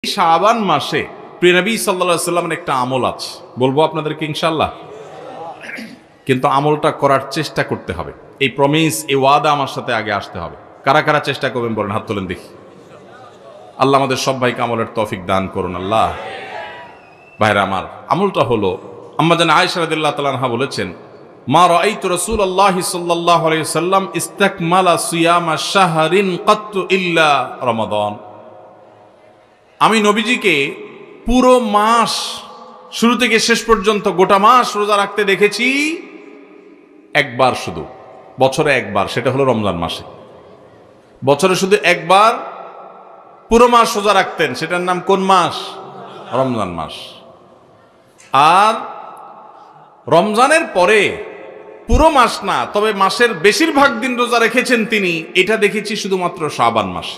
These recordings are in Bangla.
শাবান মাসে প্রিয় নবী সাল্লাল্লাহু আলাইহি সাল্লামের একটা আমল আছে, বলবো আপনাদেরকে ইনশাআল্লাহ। কিন্তু আমলটা করার চেষ্টা করতে হবে। এই প্রমিস, এই ওয়াদা আমার সাথে আগে আসতে হবে। কারা কারা চেষ্টা করবেন বলেন, হাত তোলেন দেখি। আল্লাহ আমাদের সব ভাইকে আমলের তৌফিক দান করুন আল্লাহ। ভাইরা আমার, আমলটা হলো আম্মা জান আয়েশা রাদিয়াল্লাহু তাআলা আনহা বলেছেন, মা রাআইতু রাসূলুল্লাহি সাল্লাল্লাহু আলাইহি ওয়াসাল্লাম ইসতাকমালা সিয়ামা শাহরিন কাত্তু ইল্লা রমাদান। আমি নবীজিকে পুরো মাস শুরু থেকে শেষ পর্যন্ত গোটা মাস রোজা রাখতে দেখেছি একবার, শুধু বছরে একবার, সেটা হলো রমজান মাসে। বছরে শুধু একবার পুরো মাস রোজা রাখতেন, সেটার নাম কোন মাস? রমজান মাস। আর রমজানের পরে পুরো মাস না, তবে মাসের বেশিরভাগ দিন রোজা রেখেছেন তিনি, এটা দেখেছি শুধুমাত্র শাবান মাস।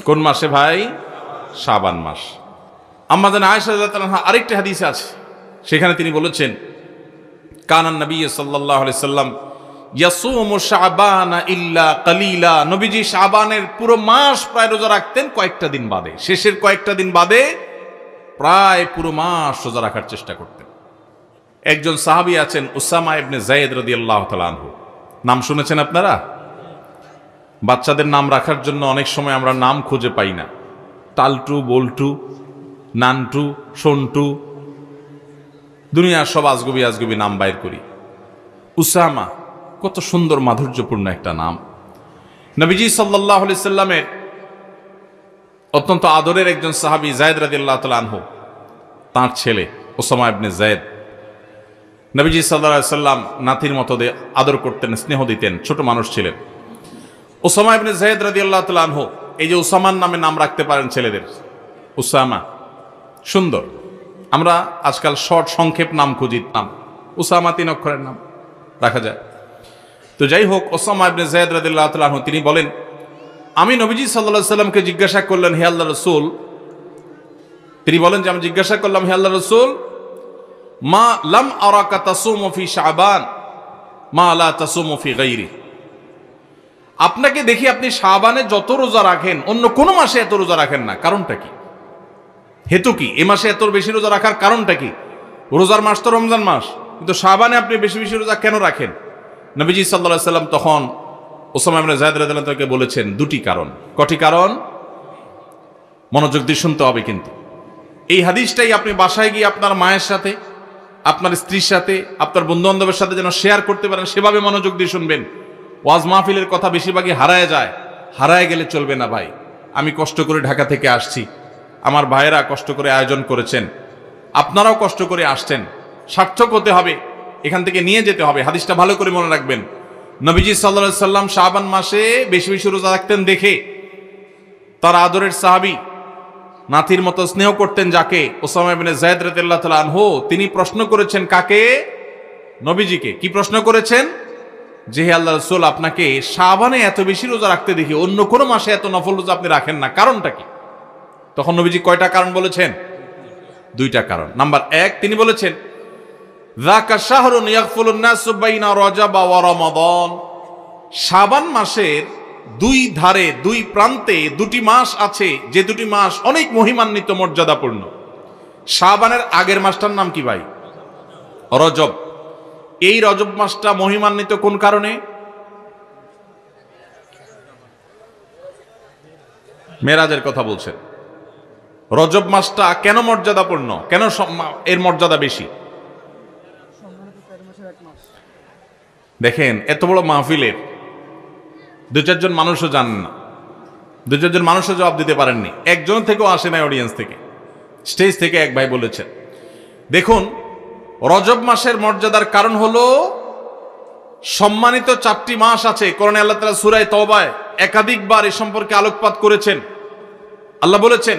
কোন মাসে ভাই? শাবান মাস। আম্মা জান আয়েশা রাদিয়াল্লাহু তাআলা আনহা আরেকটি হাদিসে আছে, সেখানে তিনি বলেছেন, কানান নবী সাল্লাল্লাহু আলাইহি সাল্লাম ইয়াসুমু শাবানা ইল্লা কালিলা। নবীজি শাবানের পুরো মাস প্রায় রোজা রাখতেন, কয়েকটা দিন বাদে, শেষের কয়েকটা দিন বাদে প্রায় পুরো মাস রোজা রাখার চেষ্টা করতেন। একজন সাহাবী আছেন উসামা ইবনে যায়েদ রাদিয়াল্লাহু তাআলা আনহু, নাম শুনেছেন আপনারা? বাচ্চাদের নাম রাখার জন্য অনেক সময় আমরা নাম খুঁজে পাই না, টালটু, বল্টু, নানটু, সন্টু, দুনিয়ার সব আজগুবি আজগুবি নাম বাইর করি। উসামা কত সুন্দর মাধুর্যপূর্ণ একটা নাম। নবীজি সাল্লাল্লাহু আলাইহি সাল্লামের অত্যন্ত আদরের একজন সাহাবী যায়েদ রাদিয়াল্লাহু তাআলা আনহু, তার ছেলে উসামা ইবনে যায়েদ, নবীজি সাল্লাল্লাহু আলাইহি সাল্লাম নাতির মতো আদর করতেন, স্নেহ দিতেন, ছোট মানুষ ছিলেন। উসামা ইবনে যায়েদ রাদিয়াল্লাহু তাআলা আনহু, এই যে উসামার নামে নাম রাখতে পারেন ছেলেদের, উসামা সুন্দর। আমরা আজকাল শর্ট সংক্ষেপ নাম খুঁজি, নাম উসামা 3 অক্ষরের নাম রাখা যায়। তো যাই হোক, উসামা ইবনে যায়েদ রাদিয়াল্লাহু তাআলা আনহু তিনি বলেন, আমি নবীজি সাল্লাল্লাহু আলাইহি সাল্লামকে জিজ্ঞাসা করলেন, হে আল্লাহর রাসূল, তিনি বলেন যে আমি জিজ্ঞাসা করলাম, হে আল্লাহর রাসূল, মা লাম আরাকা তাসুমু ফি শাবান মা লা তাসুমু ফি গায়রি। আপনাকে দেখি আপনি শাবানে যত রোজা রাখেন অন্য কোন মাসে এত রোজা রাখেন না, কারণটা কি? হেতু কি? এ মাসে এত বেশি রোজা রাখার কারণটা কি? রোজার মাস তো রমজান মাস, কিন্তু শাবানে আপনি বেশি বেশি রোজা কেন রাখেন? নবীজি সাল্লাল্লাহু আলাইহি সাল্লাম তখন উসামা ইবনে যায়েদ রাদিয়াল্লাহু তাআলাকে বলেছেন 2টি কারণ। কটি কারণ? মনোযোগ দিয়ে শুনতে হবে কিন্তু। এই হাদিসটাই আপনি বাসায় গিয়ে আপনার মায়ের সাথে, আপনার স্ত্রীর সাথে, আপনার বন্ধু বান্ধবের সাথে যেন শেয়ার করতে পারেন, সেভাবে মনোযোগ দিয়ে শুনবেন। ওয়াজ মাহফিলের কথা বেশিরভাগই হারায় যায়, হারায় গেলে চলবে না ভাই। আমি কষ্ট করে ঢাকা থেকে আসছি, আমার ভাইয়েরা কষ্ট করে আয়োজন করেছেন, আপনারাও কষ্ট করে আসছেন, সার্থক হতে হবে, এখান থেকে নিয়ে যেতে হবে। হাদিসটা ভালো করে মনে রাখবেন। নবীজি সাল্লাল্লাহু আলাইহি সাল্লাম শাবান মাসে বেশি বেশি রোজা রাখতেন দেখে তার আদরের সাহাবী, নাতির মতো স্নেহ করতেন যাকে, উসামা ইবনে যায়েদ রাদিয়াল্লাহু তাআলা আনহু, তিনি প্রশ্ন করেছেন কাকে? নবীজিকে। কি প্রশ্ন করেছেন? যে হে আল্লাহর রাসূল, আপনাকে শাবানে এত বেশি রোজা রাখতে দেখি, অন্য কোন মাসে এত নফল রোজা আপনি রাখেন না, কারণটা কি? তখন নবীজি কয়টা কারণ বলেছেন? 2টা কারণ। নাম্বার 1, তিনি বলেছেন, যাকা শাহরুন ইয়াগফুলুন নাসু বাইনা রজব ওয়া রমাদান। শাবান মাসের 2 ধারে, 2 প্রান্তে 2টি মাস আছে, যে 2টি মাস অনেক মহিমান্বিত, মর্যাদাপূর্ণ। শাবানের আগের মাসটার নাম কি ভাই? রজব। এই রজব মাসটা মহিমান্বিত কোন কারণে? মেরাজের কথা বলছেন। রজব মাসটা কেন মর্যাদাপূর্ণ, কেন এর মর্যাদা বেশি? দেখেন, এত বড় মাহফিলের 2-4 জন মানুষও জানেন না, 2-4 জন মানুষও জবাব দিতে পারেননি, একজন থেকেও আসে নাই অডিয়েন্স থেকে। স্টেজ থেকে এক ভাই বলেছেন, দেখুন রজব মাসের মর্যাদার কারণ হলো সম্মানিত 4টি মাস আছে। কোরআনে আল্লাহ তাআলা সূরা তাওবায় একাধিকবার এই সম্পর্কে আলোকপাত করেছেন। আল্লাহ বলেছেন,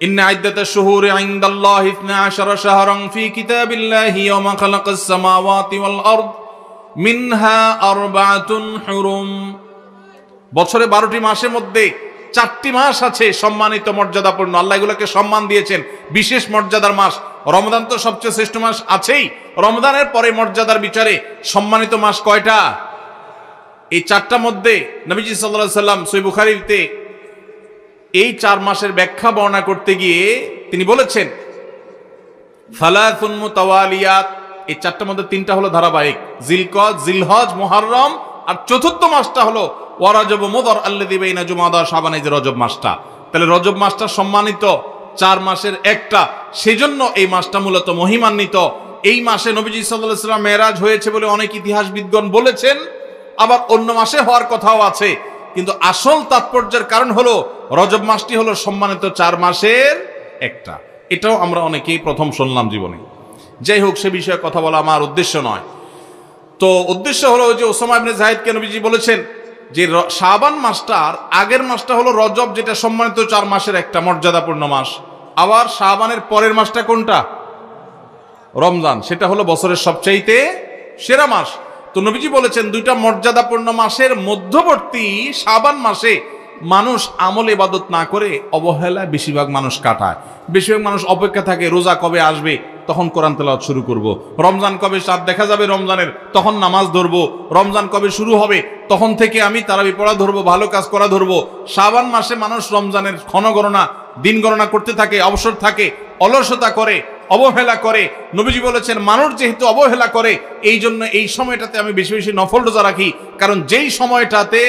ইন্না ইদ্দাতাশ শুহুরি ইনদাল্লাহি 12 শাহরান ফি কিতাবিল্লাহি ইয়াওমা খালাকাস সামাওয়াতি ওয়াল আরদ মিনহা আরবাআতুন হুরুম। বছরে 12টি মাসের মধ্যে 4টি মাস আছে সম্মানিত, মর্যাদাপূর্ণ। আল্লাহ এগুলোকে সম্মান দিয়েছেন, বিশেষ মর্যাদার মাস। রমজান তো সবচেয়ে শ্রেষ্ঠ মাস আছেই, রমজানের পরে মর্যাদার বিচারে সম্মানিত মাস কয়টা? এই 4টার মধ্যে নবীজি সাল্লাল্লাহু আলাইহি সাল্লাম সহিহ বুখারীতে এই 4 মাসের ব্যাখ্যা বর্ণনা করতে গিয়ে তিনি বলেছেন সালাসুন মুতাওয়ালিয়াত, এই 4টার মধ্যে 3টা হলো ধারাবাহিক, জিলকদ, জিলহজ, মুহররম, আর চতুর্থ মাসটা হলো ওয়া রজব মুদর আল্লাযী বাইনা জুমাদা শাবান, এই যে রজব মাসটা। তাহলে রজব মাসটা সম্মানিত 4 মাসের একটা, সেজন্য এই মাসটা মূলত মহিমান্বিত। এই মাসে নবীজি সাল্লাল্লাহু আলাইহি ওয়াসাল্লাম মেরাজ হয়েছে বলে অনেক ইতিহাসবিদগণ বলেছেন, আবার অন্য মাসে হওয়ার কথাও আছে। কিন্তু আসল তাৎপর্যের কারণ হলো রজব মাসটি হলো সম্মানিত 4 মাসের একটা। এটাও আমরা অনেকেই প্রথম শুনলাম জীবনে। যাই হোক, সে বিষয়ে কথা বলা আমার উদ্দেশ্য নয়। তো উদ্দেশ্য হলো যে ওসামা ইবনে যায়েদকে নবীজি বলেছেন যে শাবান মাসটার আগের মাসটা হলো রজব, যেটা সম্মানিত 4 মাসের একটা মর্যাদাপূর্ণ মাস। আবার শাবানের পরের মাসটা কোনটা? রমজান, সেটা হলো বছরের সবচাইতে সেরা মাস। তো নবীজি বলেছেন 2টা মর্যাদাপূর্ণ মাসের মধ্যবর্তী শাবান মাসে মানুষ আমল ইবাদত না করে অবহেলায় বেশিরভাগ মানুষ কাটায়। বেশিরভাগ মানুষ অপেক্ষা থাকে রোজা কবে আসবে, তখন কোরআন তেলাওয়াত শুরু করব। রমজান কবে চাঁদ দেখা যাবে রমজানের, তখন নামাজ ধরবো। রমজান কবে শুরু হবে, তখন থেকে আমি তারাবি পড়া ধরবো, ভালো কাজ করা ধরবো। শাবান মাসে মানুষ রমজানের ক্ষণ গণনা, দিন গণনা করতে থাকে, অবসর থাকে, অলসতা করে, অবহেলা করে। নবীজি বলেছেন মানুষ যেহেতু অবহেলা করে, এই জন্য এই সময়টাতে আমি বেশি বেশি নফল রোজা রাখি। কারণ যেই সময়টাতে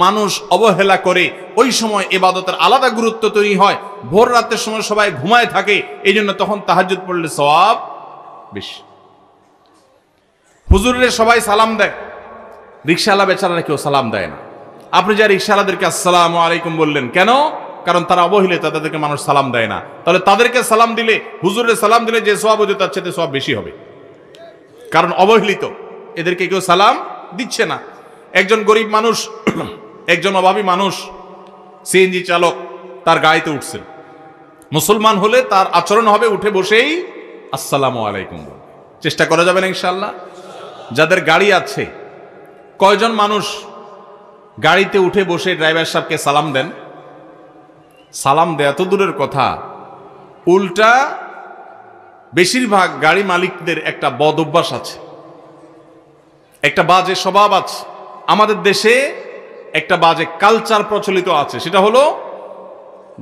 মানুষ অবহেলা করে ওই সময় ইবাদতের আলাদা গুরুত্ব তৈরি হয়। ভোর রাতের সময় সবাই ঘুমায় থাকে, এই জন্য তখন তাহাজ্জুদ পড়লে সওয়াব বেশি। হুজুরের সবাই সালাম দেয়, রিকশাওয়ালা বেচারারা কেউ সালাম দেয় না। আপনি যা রিকশাওয়ালাদেরকে আসসালামু আলাইকুম বললেন কেন? কারণ তারা অবহেলিত, তাদেরকে মানুষ সালাম দেয় না। তাহলে তাদেরকে সালাম দিলে, হুজুরের সালাম দিলে যে সওয়াব হতো তার চেয়ে সওয়াব বেশি হবে, কারণ অবহেলিত, এদেরকে কেউ সালাম দিচ্ছে না। একজন গরিব মানুষ, একজন অভাবী মানুষ, সিএনজি চালক, তার গাড়িতে উঠছেন। মুসলমান হলে তার আচরণ হবে উঠে বসেই আসসালামু আলাইকুম বলবে। চেষ্টা করা যাবে না ইনশাআল্লাহ? যাদের গাড়ি আছে, কয়জন মানুষ গাড়িতে উঠে বসে ড্রাইভার সাহেবকে সালাম দেন? সালাম দেয়া তো দূরের কথা, উল্টা বেশিরভাগ গাড়ি মালিকদের একটা বদ অভ্যাস আছে, একটা বাজে স্বভাব আছে। আমাদের দেশে একটা বাজে কালচার প্রচলিত আছে, সেটা হলো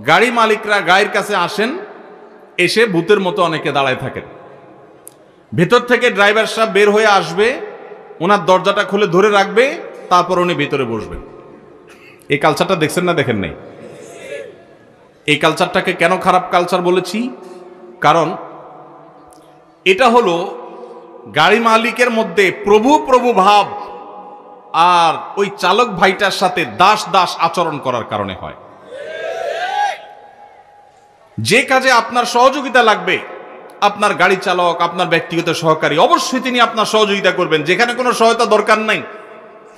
গাড়ি মালিকরা গাড়ির কাছে আসেন, এসে ভূতের মতো অনেকে দাঁড়ায় থাকেন। ভেতর থেকে ড্রাইভার সাহেব বের হয়ে আসবে, ওনার দরজাটা খুলে ধরে রাখবে, তারপর উনি ভেতরে বসবেন। এই কালচারটা দেখছেন না দেখেন নাই? এই কালচারটাকে কেন খারাপ কালচার বলেছি? কারণ এটা হলো গাড়ি মালিকের মধ্যে প্রভু প্রভু ভাব আর ওই চালক ভাইটার সাথে দাস দাস আচরণ করার কারণে হয়। যে কাজে আপনার সহযোগিতা লাগবে, আপনার গাড়ি চালক, আপনার ব্যক্তিগত সহকারী, অবশ্যই তিনি আপনার সহযোগিতা করবেন। যেখানে কোনো সহায়তা দরকার নাই,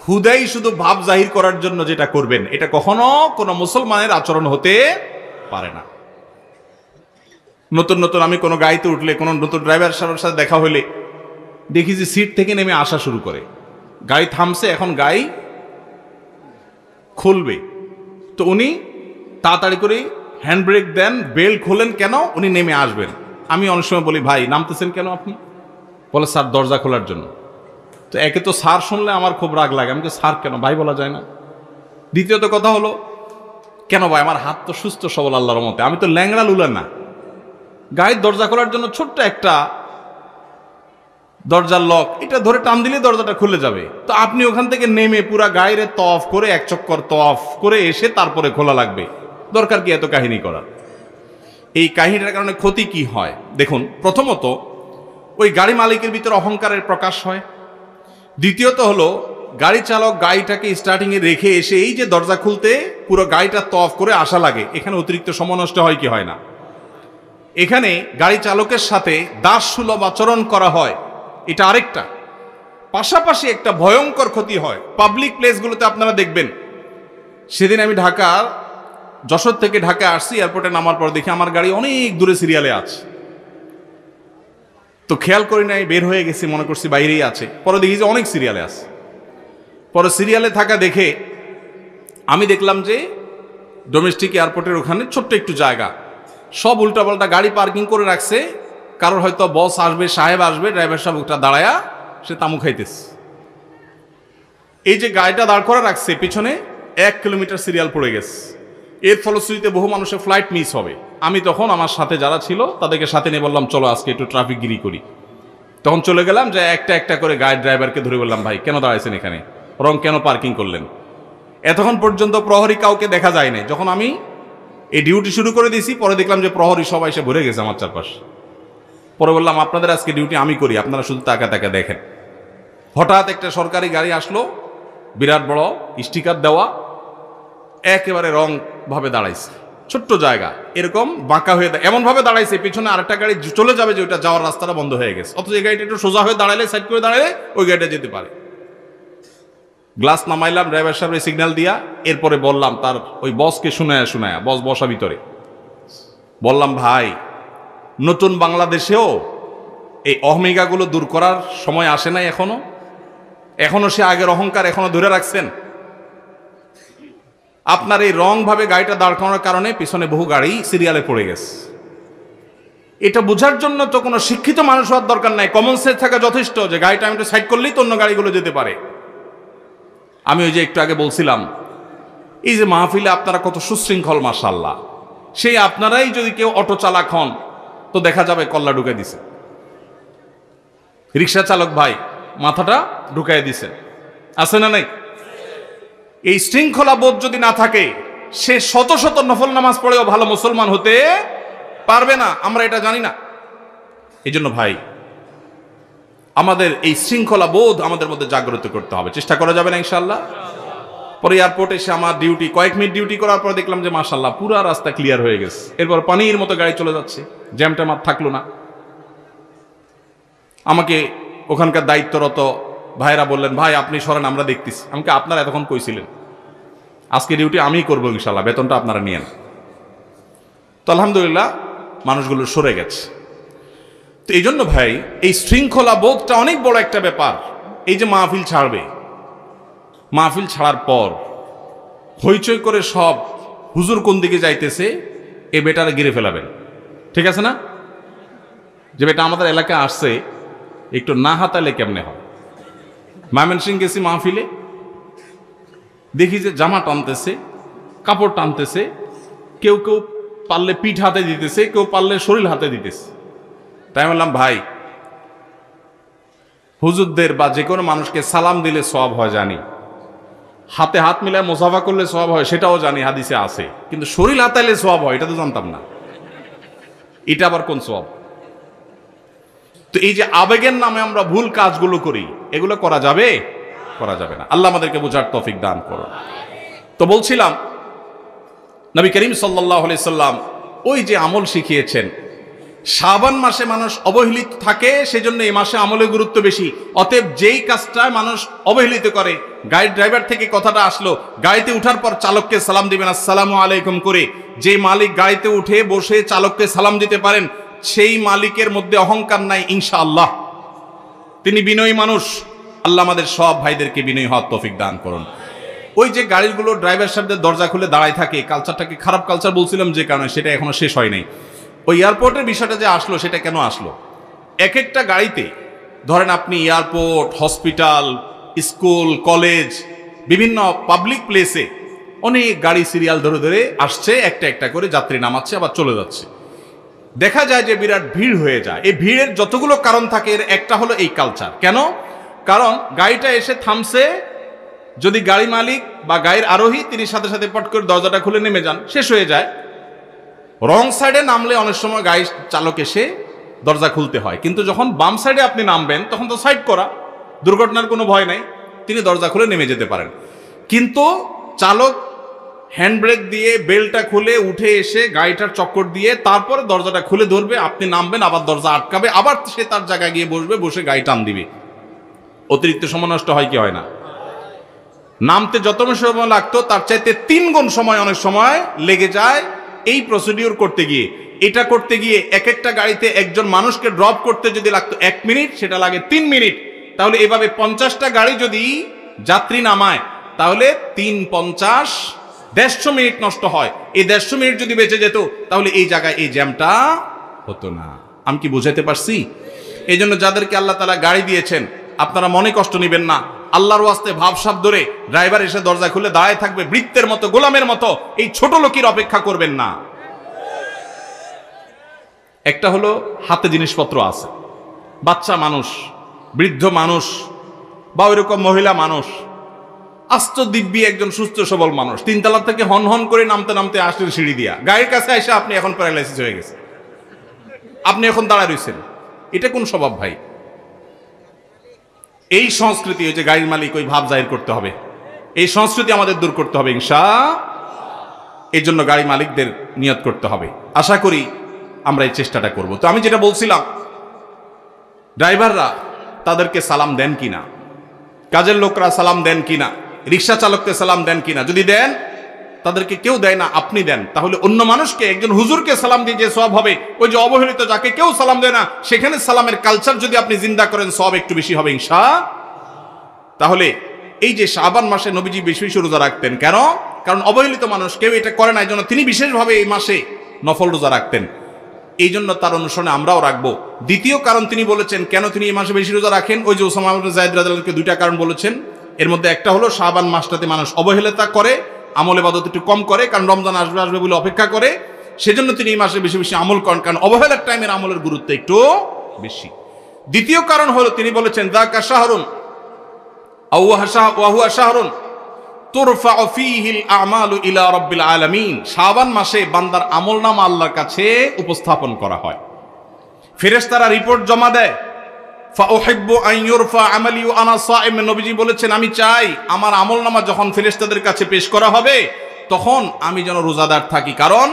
হুদাই শুধু ভাব জাহির করার জন্য যেটা করবেন, এটা কখনো কোনো মুসলমানের আচরণ হতে পারে না। নতুন নতুন আমি কোনো গাড়িতে উঠলে, কোনো নতুন ড্রাইভার সাহেবের সাথে দেখা হলে দেখি যে সিট থেকে নেমে আসা শুরু করে। গাড়ি থামছে, এখন গাড়ি খুলবে, তো উনি তাড়াতাড়ি করে হ্যান্ড ব্রেক দেন, বেল্ট খোলেন, কেন? উনি নেমে আসবেন। আমি অনেক সময় বলি, ভাই নামতেছেন কেন আপনি? বলে স্যার দরজা খোলার জন্য। তো একে তো স্যার শুনলে আমার খুব রাগ লাগে, আমি তো স্যার কেন, ভাই বলা যায় না? দ্বিতীয়ত কথা হলো, কেন ভাই, আমার হাত তো সুস্থ সবল আল্লাহর মতে, আমি তো ল্যাংড়া লুলা না। গাড়ির দরজা খোলার জন্য ছোট্ট একটা দরজার লক, এটা ধরে টান দিলে দরজাটা খুলে যাবে। তো আপনি ওখান থেকে নেমে পুরা গায়ের তওয়াফ করে, এক চক্কর তওয়াফ করে এসে তারপরে খোলা লাগবে? দরকার কি এত কাহিনী করার? এই কাহিনীটার কারণে ক্ষতি কি হয় দেখুন। প্রথমত, ওই গাড়ি মালিকের ভিতরে অহংকারের প্রকাশ হয়। দ্বিতীয়ত হলো, গাড়ি চালক গাড়িটাকে স্টার্টিংয়ে রেখে এসে এই যে দরজা খুলতে পুরো গাড়িটা তওয়াফ করে আসা লাগে, এখানে অতিরিক্ত সময় নষ্ট হয় কি হয় না? এখানে গাড়ি চালকের সাথে দাস সুলভ আচরণ করা হয়, এটা আরেকটা। পাশাপাশি একটা ভয়ঙ্কর ক্ষতি হয় পাবলিক প্লেসগুলোতে। আপনারা দেখবেন, সেদিন আমি যশোর থেকে ঢাকা আসছি, এয়ারপোর্টে নামার পর দেখি আমার গাড়ি অনেক দূরে সিরিয়ালে আছে। তো খেয়াল করি নাই, বের হয়ে গেছি, মনে করছি বাইরেই আছে। পরে দেখি যে অনেক সিরিয়ালে আছে। পরে সিরিয়ালে থাকা দেখে আমি দেখলাম যে ডোমেস্টিক এয়ারপোর্টের ওখানে ছোট্ট একটু জায়গা, সব উল্টাপাল্টা গাড়ি পার্কিং করে রাখছে। কারোর হয়তো বস আসবে, সাহেব আসবে, ড্রাইভার সাহেব ওটা দাঁড়ায়া সে তামু খাইতেছে। এই যে গাড়িটা দাঁড় করে রাখছে, পিছনে 1 কিলোমিটার সিরিয়াল পড়ে গেছে। এর ফলশ্রুতিতে বহু মানুষের ফ্লাইট মিস হবে। আমি তখন আমার সাথে যারা ছিল তাদেরকে সাথে নিয়ে বললাম, চলো আজকে একটু ট্রাফিক গিরি করি। তখন চলে গেলাম, যে একটা একটা করে গাইড ড্রাইভারকে ধরে বললাম, ভাই কেন দাঁড়াইছেন এখানে, রং কেন পার্কিং করলেন? এতক্ষণ পর্যন্ত প্রহরী কাউকে দেখা যায় নাই। যখন আমি এই ডিউটি শুরু করে দিয়েছি, পরে দেখলাম যে প্রহরী সবাই এসে ভরে গেছে আমার চারপাশ। পরে বললাম, আপনাদের আজকে ডিউটি আমি করি, আপনারা শুধু তাকা তাকা দেখেন। হঠাৎ একটা সরকারি গাড়ি আসলো, বিরাট বড় স্টিকার দেওয়া, একেবারে রং ভাবে দাঁড়াইছে, ছোট্ট জায়গা, এরকম বাঁকা হয়ে এমন ভাবে দাঁড়াইছে, পিছনে আরেকটা গাড়ি চলে যাবে যে ওইটা যাওয়ার রাস্তাটা বন্ধ হয়ে গেছে, অথচ এই গাড়িটা একটু সোজা হয়ে দাঁড়ালে, সাইড করে দাঁড়ালে ওই গাড়িটা যেতে পারে। গ্লাস নামাইলাম, ড্রাইভার সাহেবের সিগন্যাল দিয়া, এরপরে বললাম তার ওই বসকে শোনায়া বস বসা ভিতরে বললাম, ভাই নতুন বাংলাদেশেও এই অহমিকাগুলো দূর করার সময় আসে নাই এখনো সে আগের অহংকার এখনো ধরে রাখছেন। আপনার এই রং ভাবে গাড়িটা দাঁড় করানোর কারণে পিছনে বহু গাড়ি সিরিয়ালে পড়ে গেছে। এটা বোঝার জন্য তো কোনো শিক্ষিত মানুষ হওয়ার দরকার নাই, কমন সেন্স থাকা যথেষ্ট, যে গাড়িটা আমি একটু সাইড করলেই তো অন্য গাড়িগুলো যেতে পারে। আমি ওই যে একটু আগে বলছিলাম, এই যে মাহফিলে আপনারা কত সুশৃঙ্খল, মাশাআল্লাহ, সেই আপনারাই যদি কেউ অটো চালক হন তো দেখা যাবে কল্লা ঢুকে দিছে, রিক্সা চালক ভাই মাথাটা ঢুকাই দিছে, আছে না নাই? এই শৃঙ্খলা বোধ যদি না থাকে, সে শত শত নফল নামাজ পড়েও ভালো মুসলমান হতে পারবে না। আমরা এটা জানি না। এই জন্য ভাই, আমাদের এই শৃঙ্খলা বোধ আমাদের মধ্যে জাগ্রত করতে হবে। চেষ্টা করা যাবে না ইনশাআল্লাহ? পরে এয়ারপোর্টে এসে আমার ডিউটি, কয়েক মিনিট ডিউটি করার পর দেখলাম যে মাশাআল্লাহ পুরা রাস্তা ক্লিয়ার হয়ে গেছে। এরপর পানির মতো গাড়ি চলে যাচ্ছে, জ্যাম ট্যাম আর থাকলো না। আমাকে ওখানকার দায়িত্বরত ভাইরা বললেন, ভাই আপনি সরেন, আমরা দেখতেছি। আমাকে আপনারা এতক্ষণ কইছিলেন, আজকে ডিউটি আমিই করবো ইনশাআল্লাহ, বেতনটা আপনারা নিয়েন। তো আলহামদুলিল্লাহ মানুষগুলো সরে গেছে। তো এই জন্য ভাই, এই শৃঙ্খলা বোধটা অনেক বড় একটা ব্যাপার। এই যে মাহফিল ছাড়বে, মাহফিল ছাড়ার পর হইচই করে সব হুজুর কোন দিকে যাইতেছে এ বেটারে গিরে ফেলাবেন, ঠিক আছে না? যে বেটা আমাদের এলাকায় আসছে, একটু না হাতালে কেমনে হয়। ময়মনসিংহ গেছি মাহফিলে, দেখি যে জামা টানতেছে, কাপড় টানতেছে, কেউ কেউ পারলে পিঠ হাতে দিতেছে, কেউ পারলে শরীর হাতে দিতেছে। তাই বললাম, ভাই হুজুরদের বা যে কোনো মানুষকে সালাম দিলে সওয়াব হয় জানি, হাতে হাত মিলায় মুসাফা করলে সওয়াব হয় সেটাও জানি, হাদিসে আছে, কিন্তু শরীর হাতাইলে সওয়াব হয় এটা তো জানতাম না। এটা আবার কোন সওয়াব? তো এই যে আবেগের নামে আমরা ভুল কাজগুলো করি, এগুলো করা যাবে? করা যাবে না। আল্লাহ আমাদেরকে বোঝার তৌফিক দান করুন। তো বলছিলাম, নবী করিম সাল্লাল্লাহু আলাইহি সাল্লাম ওই যে আমল শিখিয়েছেন, শাবান মাসে মানুষ অবহেলিত থাকে, সেজন্য এই মাসে আমলের গুরুত্ব বেশি। অতএব যেই কাজটা মানুষ অবহেলিত করে, গাড়ির ড্রাইভার থেকে কথাটা আসলো, গাড়িতে উঠার পর চালককে সালাম দিবেন আসসালামু আলাইকুম করে। যে মালিক গাড়িতে উঠে বসে চালককে সালাম দিতে পারেন, সেই মালিকের মধ্যে অহংকার নাই ইনশাআল্লাহ, তিনি বিনয়ী মানুষ। আল্লাহ আমাদের সব ভাইদেরকে বিনয়ী হওয়ার তৌফিক দান করুন। ওই যে গাড়িগুলো ড্রাইভার সাহেবদের দরজা খুলে দাঁড়ায় থাকে, কালচারটাকে খারাপ কালচার বলছিলাম যে কারণে, সেটা এখনো শেষ হয় নাই। ওই এয়ারপোর্টের বিষয়টা যে আসলো, সেটা কেন আসলো? এক একটা গাড়িতে ধরেন আপনি এয়ারপোর্ট, হসপিটাল, স্কুল, কলেজ, বিভিন্ন পাবলিক প্লেসে অনেক গাড়ি সিরিয়াল ধরে ধরে আসছে, একটা একটা করে যাত্রী নামাচ্ছে আবার চলে যাচ্ছে। দেখা যায় যে বিরাট ভিড় হয়ে যায়। এই ভিড়ের যতগুলো কারণ থাকে, এর একটা হলো এই কালচার। কেন? কারণ গাড়িটা এসে থামছে, যদি গাড়ি মালিক বা গাড়ির আরোহী তিনি সাথে সাথে পট করে দরজাটা খুলে নেমে যান, শেষ হয়ে যায়। রং সাইডে নামলে অনেক সময় গাড়ি চালক এসে দরজা খুলতে হয়, কিন্তু যখন বাম সাইডে আপনি নামবেন তখন তো সাইড করা, দুর্ঘটনার কোনো ভয় নাই, তিনি দরজা খুলে নেমে যেতে পারেন। কিন্তু চালক হ্যান্ড ব্রেক দিয়ে বেলটা খুলে উঠে এসে গাড়িটার চক্কর দিয়ে তারপরে দরজাটা খুলে ধরবে, আপনি নামবেন, আবার দরজা আটকাবে, আবার সে তার জায়গায় গিয়ে বসবে, বসে গাড়ি টান দিবে। অতিরিক্ত সময় নষ্ট হয় কি হয় না? নামতে যত সময় লাগতো তার চাইতে 3 গুণ সময় অনেক সময় লেগে যায় এই প্রসিডিউর করতে গিয়ে। এটা করতে গিয়ে এক একটা গাড়িতে একজন মানুষকে ড্রপ করতে যদি লাগতো 1 মিনিট, সেটা লাগে 3 মিনিট। তাহলে এভাবে 50টা গাড়ি যদি যাত্রী নামায়, তাহলে 3 50 150 মিনিট নষ্ট হয়। এই 150 মিনিট যদি বেঁচে যেত, তাহলে এই জায়গায় এই জ্যামটা হতো না। আমি কি বুঝাতে পারছি? এই জন্য যাদেরকে আল্লাহ তাআলা গাড়ি দিয়েছেন, আপনারা মনে কষ্ট নেবেন না, আল্লাহর ওয়াস্তে ভাবসাব ধরে ড্রাইভার এসে দরজা খুলে দাঁড়ায় থাকবে বৃত্তের মতো, গোলামের মতো। এই ছোট লোকের অপেক্ষা করবেন না। একটা হলো হাতে জিনিসপত্র আছে, বাচ্চা মানুষ, বৃদ্ধ মানুষ, বা ওইরকম মহিলা মানুষ, আস্ত দিব্যি একজন সুস্থ সবল মানুষ, তিনতলা থেকে হন হন করে নামতে নামতে আসলেন সিঁড়ি দিয়া, গায়ের কাছে এসে আপনি এখন প্যারালাইসিস হয়ে গেছে, আপনি এখন দাঁড়ায় রয়েছেন। এটা কোন স্বভাব ভাই? এই সংস্কৃতি, ওই যে গাড়ির মালিক ওই ভাব জাহির করতে হবে, এই সংস্কৃতি আমাদের দূর করতে হবে এই জন্য গাড়ি মালিকদের নিয়ত করতে হবে। আশা করি আমরা এই চেষ্টাটা করব। তো আমি যেটা বলছিলাম, ড্রাইভাররা তাদেরকে সালাম দেন কিনা, কাজের লোকরা সালাম দেন কিনা, রিক্সা চালককে সালাম দেন কিনা? যদি দেন, তাদেরকে কেউ দেয় না, আপনি দেন, তাহলে অন্য মানুষকে, একজন হুজুরকে সালাম দিয়ে যে সওয়াব হবে, ওই যে অবহেলিত যাকে কেউ সালাম দেয় না, সেখানে সালামের কালচার যদি আপনি জিন্দা করেন, সওয়াব একটু বেশি হবে ইনশাআল্লাহ। তাহলে এই যে শাবান মাসে নবীজি বেশি বেশি রোজা রাখতেন, কেন? কারণ অবহেলিত মানুষ কেউ এটা করে না, এই জন্য তিনি বিশেষভাবে এই মাসে নফল রোজা রাখতেন। এই জন্য তার অনুসরণে আমরাও রাখবো। দ্বিতীয় কারণ তিনি বলেছেন কেন তিনি এই মাসে বেশি রোজা রাখেন, ওই যে উসামা ইবনে যায়েদ রাদিয়াল্লাহু আনহু দুইটা কারণ বলেছেন। এর মধ্যে একটা হলো শাবান মাসটাতে মানুষ অবহেলিতা করে, আমল ইবাদত একটু কম করে, কারণ রমজান আসবে আসবে বলে অপেক্ষা করে, সেজন্য তিনি এই মাসে বেশি বেশি আমল করেন, কারণ অবহেলার টাইমের আমলের গুরুত্ব একটু বেশি। দ্বিতীয় কারণ হলো তিনি বলেছেন যাকা শাহরুন আও ওয়া শাহরুন তুরফাউ ফীহিল আমালু ইলা রাব্বিল আলামিন। শাবান মাসে বান্দার আমলনামা আল্লাহর কাছে উপস্থাপন করা হয়, ফেরেশতারা রিপোর্ট জমা দেয়। ফাউহিব্বু আন ইউরফা আমালি ওয়া আনা সাইম, নবীজি বলেছেন আমি চাই আমার আমলনামা যখন ফেরেশতাদের কাছে পেশ করা হবে তখন আমি যেন রোজাদার থাকি। কারণ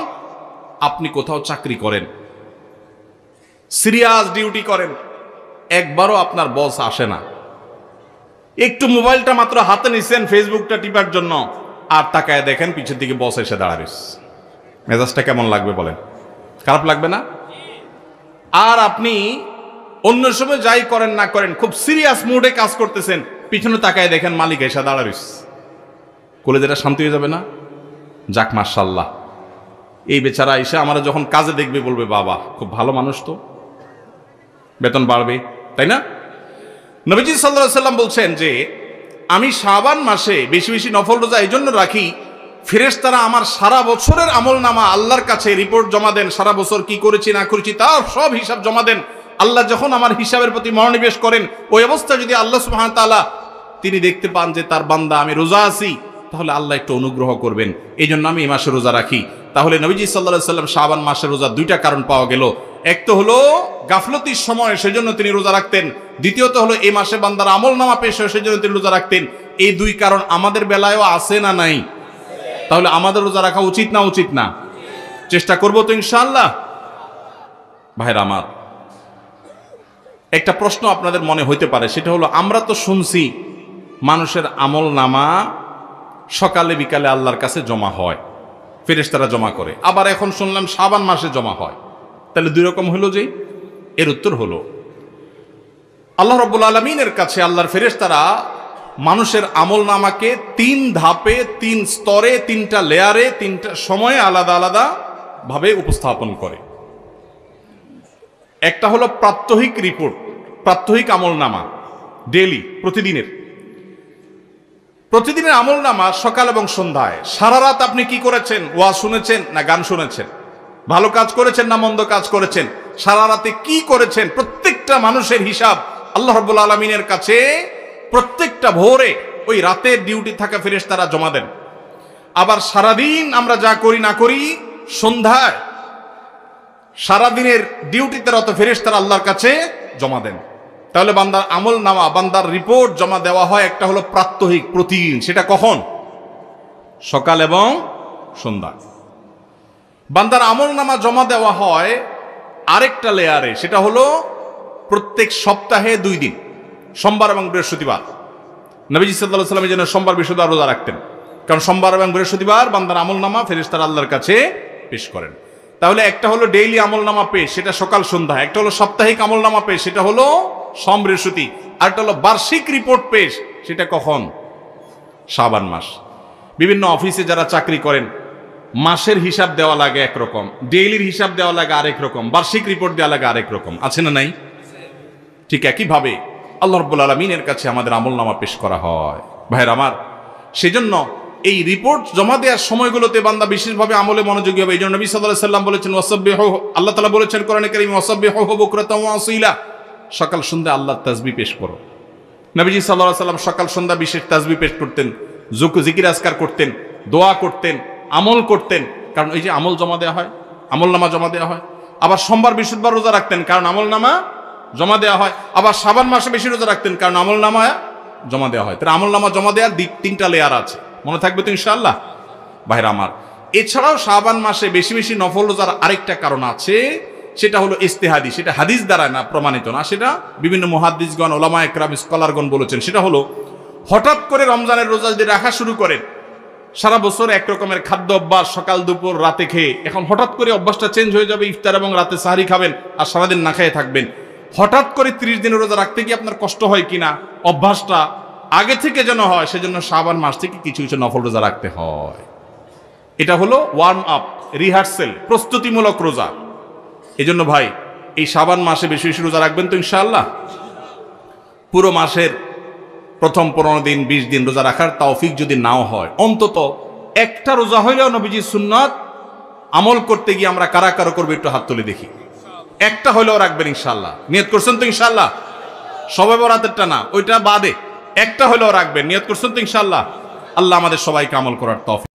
আপনি কোথাও চাকরি করেন, সিরিয়াস ডিউটি করেন, একবারও আপনার বস আসে না, একটু মোবাইলটা মাত্র হাতে নিছেন ফেসবুকটা টিপার জন্য, আর তাকায় দেখেন পিছের দিকে বস এসে দাঁড়াবে, মেজাজটা কেমন লাগবে বলেন? খারাপ লাগবে না? আর আপনি অন্য সময় যাই করেন না করেন, খুব সিরিয়াস মুডে কাজ করতেছেন, পিছনে তাকায় দেখেন মালিক এসে দাঁড়াবে, কলেজেটা শান্তি হয়ে যাবে না? যাক মাশাআল্লাহ, এই বেচারা এসে আমরা যখন কাজে দেখবে বলবে বাবা খুব ভালো মানুষ, তো বেতন বাড়বে, তাই না? নবীজি সাল্লাল্লাহু আলাইহি সাল্লাম বলছেন যে আমি শাবান মাসে বেশি বেশি নফল রোজা এই জন্য রাখি, ফেরেশতারা আমার সারা বছরের আমলনামা আল্লাহর কাছে রিপোর্ট জমা দেন, সারা বছর কি করেছি না করেছি তার সব হিসাব জমা দেন। আল্লাহ যখন আমার হিসাবের প্রতি মনোনিবেশ করেন, ওই অবস্থায় যদি আল্লাহ সুবহানাহু ওয়া তাআলা তিনি দেখতে পান যে তার বান্দা আমি রোজা আছি, তাহলে আল্লাহ একটু অনুগ্রহ করবেন। এই জন্য আমি এই মাসে রোজা রাখি। তাহলে নবীজি সাল্লাল্লাহু আলাইহি সাল্লাম শাবান মাসে রোজা দুইটা কারণ পাওয়া গেল। এক তো হলো গাফলতির সময়, সেজন্য তিনি রোজা রাখতেন। দ্বিতীয়ত হলো এই মাসে বান্দার আমলনামা পেশ হয়, সেজন্য তিনি রোজা রাখতেন। এই দুই কারণ আমাদের বেলায়ও আছে না নাই? তাহলে আমাদের রোজা রাখা উচিত না উচিত না? চেষ্টা করবো তো ইনশাআল্লাহ। ভাইরা আমার, একটা প্রশ্ন আপনাদের মনে হইতে পারে, সেটা হলো আমরা তো শুনছি মানুষের আমলনামা সকালে বিকালে আল্লাহর কাছে জমা হয়, ফেরেশতারা জমা করে, আবার এখন শুনলাম শাবান মাসে জমা হয়, তাহলে দুই রকম হলো যে? এর উত্তর হলো আল্লাহ রাব্বুল আলামিনের কাছে আল্লাহর ফেরেশতারা মানুষের আমলনামাকে তিন ধাপে, তিন স্তরে, তিনটা লেয়ারে, তিনটা সময়ে আলাদা আলাদা ভাবে উপস্থাপন করে। একটা হলো প্রাত্যহিক রিপোর্ট, প্রাত্যহিক আমলনামা, ডেইলি, প্রতিদিনের আমলনামা সকাল এবং সন্ধ্যায়। সারা রাত আপনি কি করেছেন? ওয়াজ শুনেছেন না গান শুনেছেন? ভালো কাজ করেছেন না মন্দ কাজ করেছেন? সারা রাতে কি করেছেন? প্রত্যেকটা মানুষের হিসাব আল্লাহ রাব্বুল আলামিনের কাছে প্রত্যেকটা ভোরে ওই রাতের ডিউটি থাকা ফেরেশতারা জমা দেন। আবার সারাদিন আমরা যা করি না করি, সন্ধ্যায় সারাদিনের ডিউটিতে রত ফেরেশতারা আল্লাহর কাছে জমা দেন। তাহলে বান্দার আমলনামা, বান্দার রিপোর্ট জমা দেওয়া হয়। একটা হলো প্রাত্যহিক, প্রতিদিন। সেটা কখন? সকাল এবং সন্ধ্যা। বান্দার আমলনামা জমা দেওয়া হয় আরেকটা লেয়ারে, সেটা হলো প্রত্যেক সপ্তাহে 2 দিন, সোমবার এবং বৃহস্পতিবার। নবীজি সাল্লাল্লাহু আলাইহি ওয়াসাল্লাম যেন সোমবার বৃহস্পতিবার রোজা রাখতেন, কারণ সোমবার এবং বৃহস্পতিবার বান্দার আমলনামা ফেরেশতারা আল্লাহর কাছে পেশ করেন। তাহলে একটা হলো ডেইলি আমলনামা পেশ, সেটা সকাল সন্ধ্যা। একটা হলো সাপ্তাহিক আমলনামা পেশ, সেটা হলো সোম বৃহস্পতি। আর একটা হলো বার্ষিক রিপোর্ট পেশ, সেটা কখন? শাবান মাস। বিভিন্ন অফিসে যারা চাকরি করেন, মাসের হিসাব দেওয়া লাগে একরকম, ডেইলির হিসাব দেওয়া লাগে আরেক রকম, বার্ষিক রিপোর্ট দেওয়া লাগে আরেক রকম, আছে না নাই? ঠিক একইভাবে আল্লাহ রাব্বুল আলামিনের কাছে আমাদের আমলনামা পেশ করা হয়। ভাইয়ের আমার, সেজন্য এই রিপোর্ট জমা দেওয়ার সময়গুলোতে বান্দা বিশেষভাবে আমলে মনোযোগী হবে। এই জন্য নবী সাল্লাল্লাহু আলাইহি সাল্লাম বলেছেন ওয়াসাব্বিহু, আল্লাহ তাআলা বলেছেন কোরআনে কারীমে ওয়াসাব্বিহু বুকরাতাও ওয়া আসীলা, সকাল সন্ধ্যা আল্লাহর তাসবিহ পেশ করো। নবীজি সাল্লাল্লাহু আলাইহি সাল্লাম সকাল সন্ধ্যা বিশেষ তাসবিহ পেশ করতেন, জিকির আজকার করতেন, দোয়া করতেন, আমল করতেন। কারণ এই যে আমল জমা দেওয়া হয়, আমলনামা জমা দেওয়া হয়। আবার সোমবার বৃহস্পতিবার রোজা রাখতেন, কারণ আমলনামা জমা দেওয়া হয়। আবার শাবান মাসে বেশি রোজা রাখতেন, কারণ আমলনামা জমা দেওয়া হয়। তাহলে আমলনামা জমা দেওয়ার তিনটা লেয়ার আছে, মনে থাকবে তো ইনশাআল্লাহ। ভাইরা আমার, এছাড়াও শাবান মাসে বেশি বেশি নফল রোজার আরেকটা কারণ আছে, সেটা হলো ইস্তেহাদি। সেটা হাদিস দ্বারা না প্রমাণিত না, সেটা বিভিন্ন মুহাদ্দিসগণ, ওলামা একরাম, স্কলারগণ বলেছেন। সেটা হলো হঠাৎ করে রমজানের রোজা যদি রাখা শুরু করেন, সারা বছর এক রকমের খাদ্য অভ্যাস, সকাল দুপুর রাতে খেয়ে, এখন হঠাৎ করে অভ্যাসটা চেঞ্জ হয়ে যাবে, ইফতার এবং রাতে সাহারি খাবেন আর সারাদিন না খেয়ে থাকবেন। হঠাৎ করে 30 দিনের রোজা রাখতে কি আপনার কষ্ট হয় কিনা, অভ্যাসটা আগে থেকে যেন হয়, সেজন্য শাবান মাস থেকে কিছু কিছু নফল রোজা রাখতে হয়। এটা হলো ওয়ার্ম আপ, রিহার্সেল, প্রস্তুতিমূলক রোজা। এই জন্য ভাই, এই শাবান মাসে বেশি বেশি রোজা রাখবেন তো ইনশাআল্লাহ। পুরো মাসের প্রথম 15 দিন 20 দিন রোজা রাখার তৌফিক যদি নাও হয়, অন্তত একটা রোজা হইলেও নবীজির সুন্নাত আমল করতে গিয়ে আমরা কারা কারা করবো একটু হাত তুলে দেখি। একটা হইলেও রাখবেন ইনশাআল্লাহ। নিয়ত করছেন তো ইনশাআল্লাহ? সবে বরাতেরটা না, ওইটা বাদে একটা হইলেও রাখবেন। নিয়ত করছেন তো ইনশাআল্লাহ? আল্লাহ আমাদের সবাইকে আমল করার তৌফিক